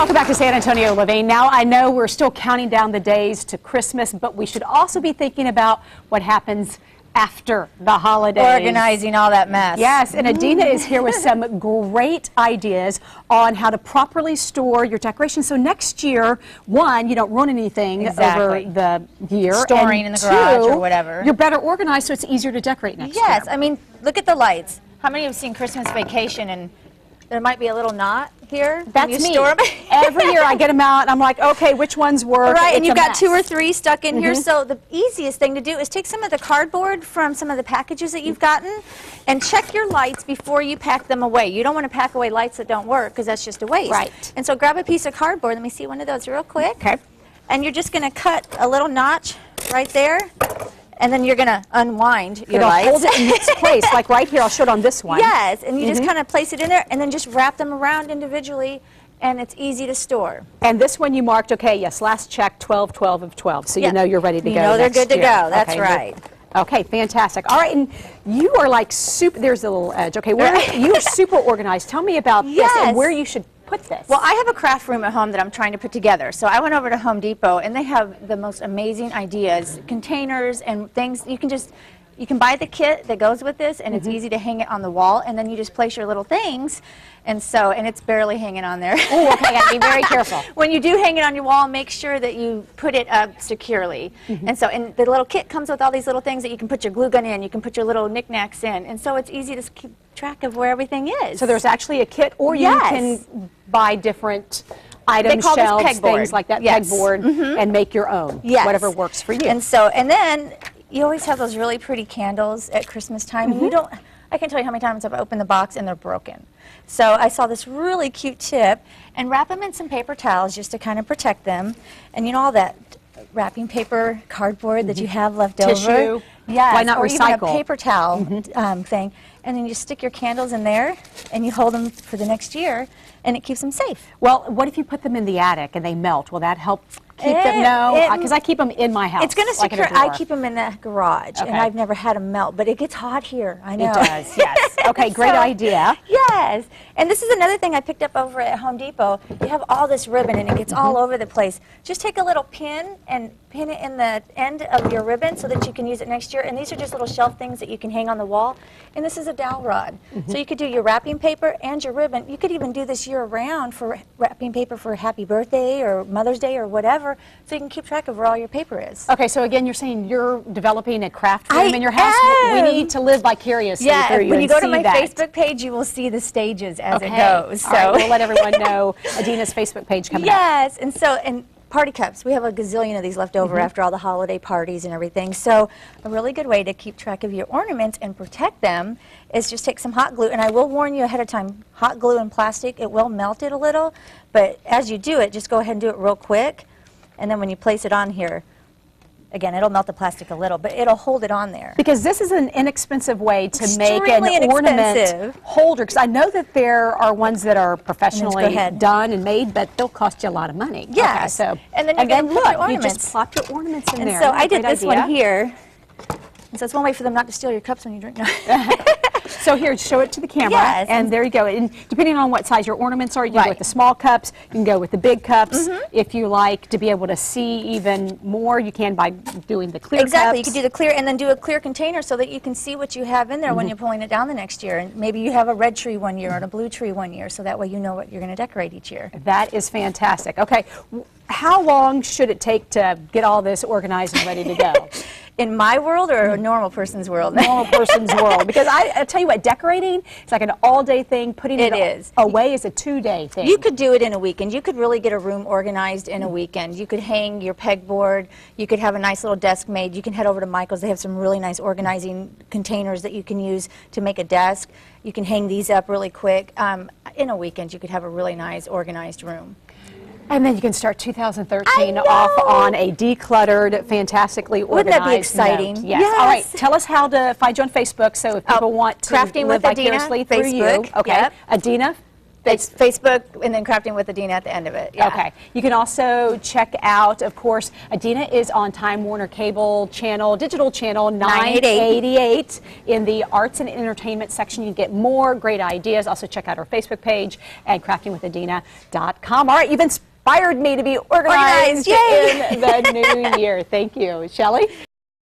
Welcome back to San Antonio Living. Now, I know we're still counting down the days to Christmas, but we should also be thinking about what happens after the holidays. Organizing all that mess. Yes, and Adeina is here with some great ideas on how to properly store your decorations. So next year, one, you don't ruin anything over the year. Storing in the garage or whatever. You're better organized, so it's easier to decorate next year. Yes, I mean, look at the lights. How many have seen Christmas Vacation and there might be a little knot here? That's me. Every year I get them out, and I'm like, okay, which ones work? Right, and you've got 2 or 3 stuck in here. So the easiest thing to do is take some of the cardboard from some of the packages that you've gotten and check your lights before you pack them away. You don't want to pack away lights that don't work because that's just a waste. Right. And so grab a piece of cardboard. Let me see one of those real quick. Okay. And you're just going to cut a little notch right there. And then you're going to unwind your lights. Hold it in its place, like right here. I'll show it on this one. Yes, and you just kind of place it in there, and then just wrap them around individually, and it's easy to store. And this one you marked, okay, yes, last check, 12, 12 of 12. So you know you're ready to go. You know they're good to go. That's okay, right. Okay, fantastic. All right, and you are like super, there's a little edge. Okay, you are super organized. Tell me about this and where you should put this. Well, I have a craft room at home that I'm trying to put together. So I went over to Home Depot, and they have the most amazing ideas, containers and things. You can buy the kit that goes with this, and it's easy to hang it on the wall, and then you just place your little things, and it's barely hanging on there. Oh, okay, gotta be very careful. When you do hang it on your wall, make sure that you put it up securely. And the little kit comes with all these little things that you can put your glue gun in, you can put your little knickknacks in, and so it's easy to keep track of where everything is. So there's actually a kit, or you can buy different items, shelves, things like that, pegboard, and make your own, whatever works for you. And then you always have those really pretty candles at Christmas time. I can't tell you how many times I've opened the box and they're broken. So I saw this really cute tip, and wrap them in some paper towels just to kind of protect them. And you know all that wrapping paper, cardboard that you have left over? Tissue. Yes, why not or recycle? Even a paper towel thing. And then you just stick your candles in there, and you hold them for the next year, and it keeps them safe. Well, what if you put them in the attic and they melt? Will that help keep them? No, because I keep them in my house. It's going to secure. I keep them in the garage, and I've never had them melt, but it gets hot here. I know. It does, yes. Okay, great idea. Yes. And this is another thing I picked up over at Home Depot. You have all this ribbon, and it gets all over the place. Just take a little pin and pin it in the end of your ribbon so that you can use it next year. And these are just little shelf things that you can hang on the wall. And this is a dowel rod. So you could do your wrapping paper and your ribbon. You could even do this year-round for wrapping paper for Happy Birthday or Mother's Day or whatever, so you can keep track of where all your paper is. Okay, so again, you're saying you're developing a craft room in your house. We need to live vicariously through you. When you go to my Facebook page, you will see the stages as it goes. So all right, we'll let everyone know Adeina's Facebook page coming up. Yes, and party cups. We have a gazillion of these left over after all the holiday parties and everything. So a really good way to keep track of your ornaments and protect them is just take some hot glue. And I will warn you ahead of time, hot glue and plastic, it will melt it a little. But as you do it, just go ahead and do it real quick. And then when you place it on here, again, it'll melt the plastic a little, but it'll hold it on there. Because this is an inexpensive way to make an ornament holder. Because I know that there are ones that are professionally done and made, but they'll cost you a lot of money. Yeah. Okay, and then look, you just plop your ornaments in there. So I did this one here. And so it's one way for them not to steal your cups when you drink. So here, show it to the camera, and there you go. And depending on what size your ornaments are, you can go with the small cups, you can go with the big cups. If you like to be able to see even more, you can by doing the clear cups. You can do the clear, and then do a clear container so that you can see what you have in there when you're pulling it down the next year. And maybe you have a red tree one year and a blue tree one year, so that way you know what you're going to decorate each year. That is fantastic. Okay, how long should it take to get all this organized and ready to go? In my world or a normal person's world? Normal person's world. Because I tell you what, decorating, it's like an all-day thing. Putting it away is a 2-day thing. You could do it in a weekend. You could really get a room organized in a weekend. You could hang your pegboard. You could have a nice little desk made. You can head over to Michael's. They have some really nice organizing containers that you can use to make a desk. You can hang these up really quick. In a weekend, you could have a really nice organized room. And then you can start 2013 off on a decluttered, fantastically organized. Wouldn't that be exciting? Note. Yes. All right. Tell us how to find you on Facebook. So if people want to Crafting live with Adeina, vicariously through you. Okay. Adeina. It's Facebook and then Crafting with Adeina at the end of it. Yeah. Okay. You can also check out, of course, Adeina is on Time Warner Cable channel, digital channel 988 in the arts and entertainment section. You get more great ideas. Also check out our Facebook page and craftingwithadina.com. All right, you've inspired me to be organized in the new year. Thank you. Shelley?